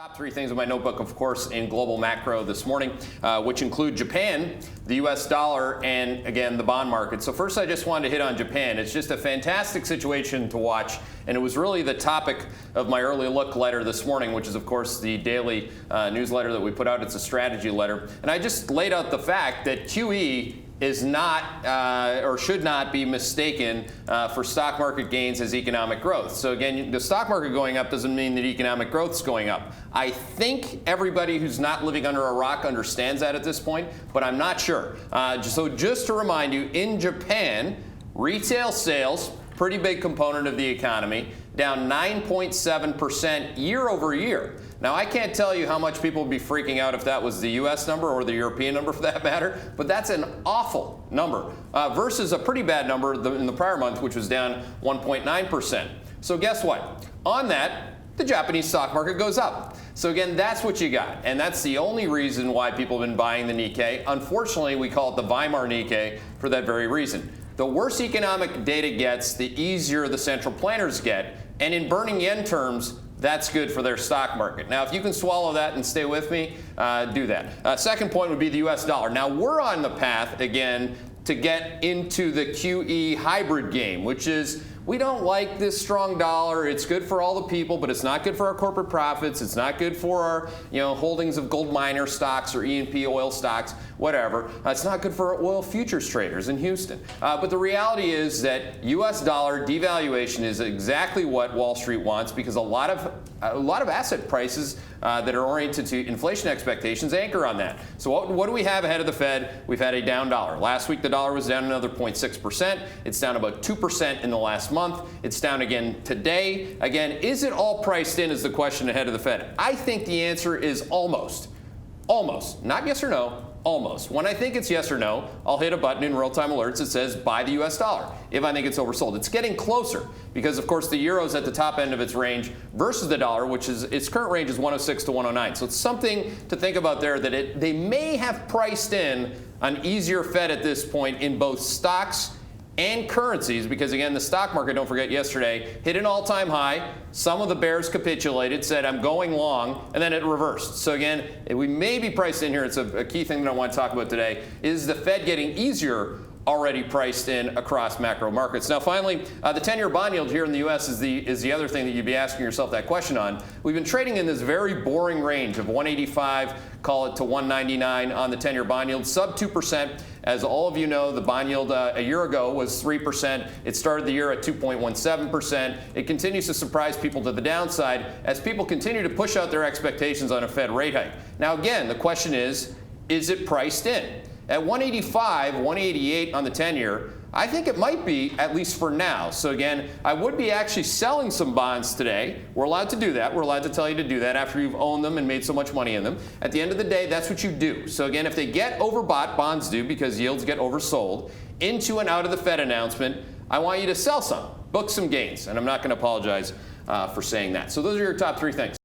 Top three things in my notebook, of course, in global macro this morning, which include Japan, the US dollar, and again, the bond market. So first, I just wanted to hit on Japan. It's just a fantastic situation to watch, and it was really the topic of my early look letter this morning, which is, of course, the daily newsletter that we put out. It's a strategy letter. And I just laid out the fact that QE is not or should not be mistaken for stock market gains as economic growth. So again, the stock market going up doesn't mean that economic growth is going up. I think everybody who's not living under a rock understands that at this point, but I'm not sure. So just to remind you, in Japan, retail sales, pretty big component of the economy, down 9.7% year over year. Now, I can't tell you how much people would be freaking out if that was the US number or the European number for that matter, but that's an awful number versus a pretty bad number in the prior month, which was down 1.9%. So guess what? On that, the Japanese stock market goes up. So again, that's what you got. And that's the only reason why people have been buying the Nikkei. Unfortunately, we call it the Weimar Nikkei for that very reason. The worse economic data gets, the easier the central planners get. And in burning yen terms, that's good for their stock market. Now, if you can swallow that and stay with me, do that. Second point would be the US dollar. Now, we're on the path, again, to get into the QE hybrid game, which is we don't like this strong dollar. It's good for all the people, but it's not good for our corporate profits. It's not good for our holdings of gold miner stocks or E&P oil stocks, whatever. It's not good for oil futures traders in Houston. But the reality is that U.S. dollar devaluation is exactly what Wall Street wants because a lot of asset prices that are oriented to inflation expectations anchor on that. So what do we have ahead of the Fed? We've had a down dollar. Last week, the dollar was down another 0.6%. It's down about 2% in the last month. It's down again today. Again, is it all priced in is the question ahead of the Fed. I think the answer is almost. Almost. Not yes or no. Almost. When I think it's yes or no, I'll hit a button in real-time alerts that says buy the US dollar if I think it's oversold. It's getting closer because, of course, the euro's at the top end of its range versus the dollar, which is its current range is 106 to 109. So it's something to think about there that they may have priced in an easier Fed at this point in both stocks and currencies because, again, the stock market, don't forget, yesterday hit an all-time high. Some of the bears capitulated, said, I'm going long, and then it reversed. So, again, we may be priced in here. It's a key thing that I want to talk about today. Is the Fed getting easier already priced in across macro markets? Now, finally, the 10-year bond yield here in the U.S. is the other thing that you'd be asking yourself that question on. We've been trading in this very boring range of 185, call it to 199 on the 10-year bond yield, sub 2%. As all of you know, the bond yield a year ago was 3%. It started the year at 2.17%. It continues to surprise people to the downside as people continue to push out their expectations on a Fed rate hike. Now, again, the question is it priced in? At 185, 188 on the 10-year, I think it might be, at least for now. So again, I would be actually selling some bonds today. We're allowed to do that. We're allowed to tell you to do that after you've owned them and made so much money in them. At the end of the day, that's what you do. So again, if they get overbought, bonds do because yields get oversold, into and out of the Fed announcement, I want you to sell some, book some gains. And I'm not going to apologize for saying that. So those are your top three things.